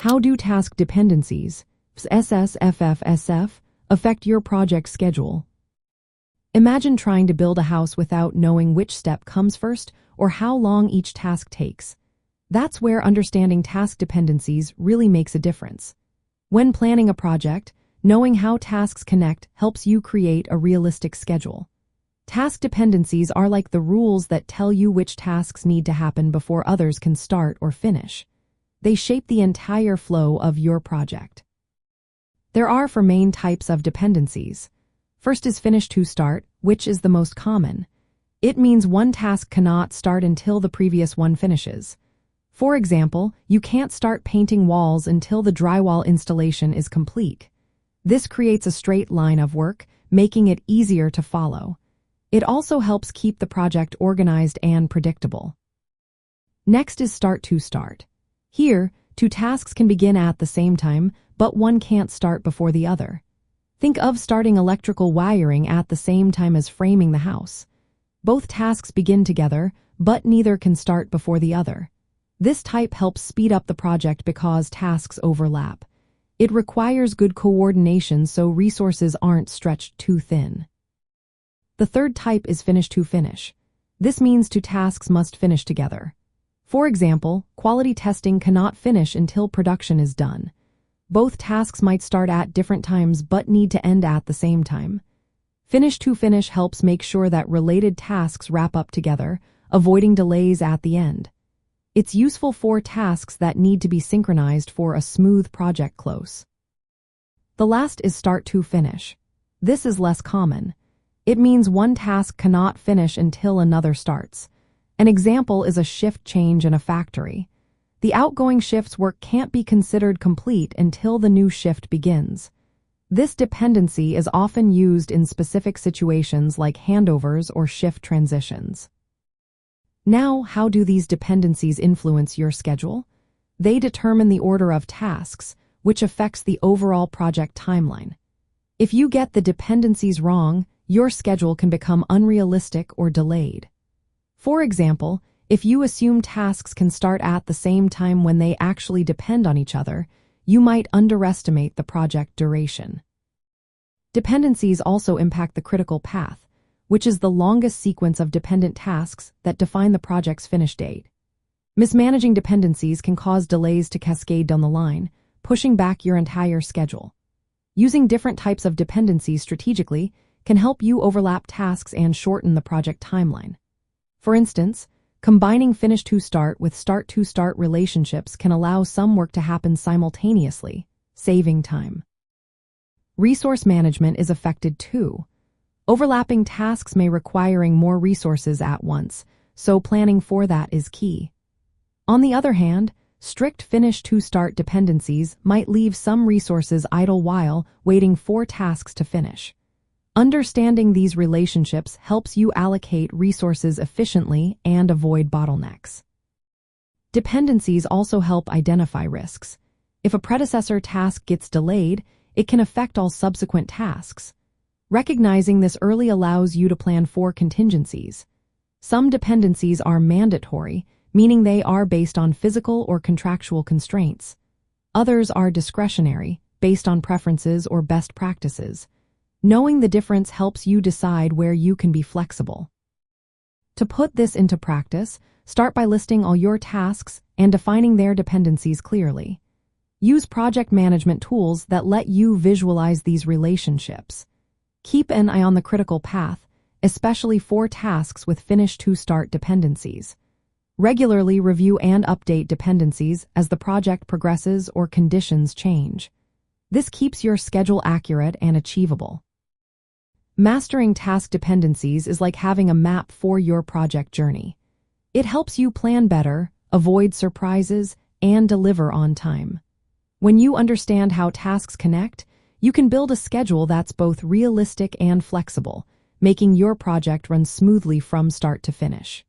How do task dependencies, SSFFSF, affect your project schedule? Imagine trying to build a house without knowing which step comes first or how long each task takes. That's where understanding task dependencies really makes a difference. When planning a project, knowing how tasks connect helps you create a realistic schedule. Task dependencies are like the rules that tell you which tasks need to happen before others can start or finish. They shape the entire flow of your project. There are four main types of dependencies. First is finish to start, which is the most common. It means one task cannot start until the previous one finishes. For example, you can't start painting walls until the drywall installation is complete. This creates a straight line of work, making it easier to follow. It also helps keep the project organized and predictable. Next is start to start. Here, two tasks can begin at the same time, but one can't start before the other. Think of starting electrical wiring at the same time as framing the house. Both tasks begin together, but neither can start before the other. This type helps speed up the project because tasks overlap. It requires good coordination so resources aren't stretched too thin. The third type is finish to finish. This means two tasks must finish together. For example, quality testing cannot finish until production is done. Both tasks might start at different times but need to end at the same time. Finish to finish helps make sure that related tasks wrap up together, avoiding delays at the end. It's useful for tasks that need to be synchronized for a smooth project close. The last is start to finish. This is less common. It means one task cannot finish until another starts. An example is a shift change in a factory. The outgoing shift's work can't be considered complete until the new shift begins. This dependency is often used in specific situations like handovers or shift transitions. Now, how do these dependencies influence your schedule? They determine the order of tasks, which affects the overall project timeline. If you get the dependencies wrong, your schedule can become unrealistic or delayed. For example, if you assume tasks can start at the same time when they actually depend on each other, you might underestimate the project duration. Dependencies also impact the critical path, which is the longest sequence of dependent tasks that define the project's finish date. Mismanaging dependencies can cause delays to cascade down the line, pushing back your entire schedule. Using different types of dependencies strategically can help you overlap tasks and shorten the project timeline. For instance, combining finish to start with start to start relationships can allow some work to happen simultaneously, saving time. Resource management is affected too. Overlapping tasks may require more resources at once, so planning for that is key. On the other hand, strict finish to start dependencies might leave some resources idle while waiting for tasks to finish. Understanding these relationships helps you allocate resources efficiently and avoid bottlenecks. Dependencies also help identify risks. If a predecessor task gets delayed, it can affect all subsequent tasks. Recognizing this early allows you to plan for contingencies. Some dependencies are mandatory, meaning they are based on physical or contractual constraints. Others are discretionary, based on preferences or best practices. Knowing the difference helps you decide where you can be flexible. To put this into practice, start by listing all your tasks and defining their dependencies clearly. Use project management tools that let you visualize these relationships. Keep an eye on the critical path, especially for tasks with finish to start dependencies. Regularly review and update dependencies as the project progresses or conditions change. This keeps your schedule accurate and achievable. Mastering task dependencies is like having a map for your project journey. It helps you plan better, avoid surprises, and deliver on time. When you understand how tasks connect, you can build a schedule that's both realistic and flexible, making your project run smoothly from start to finish.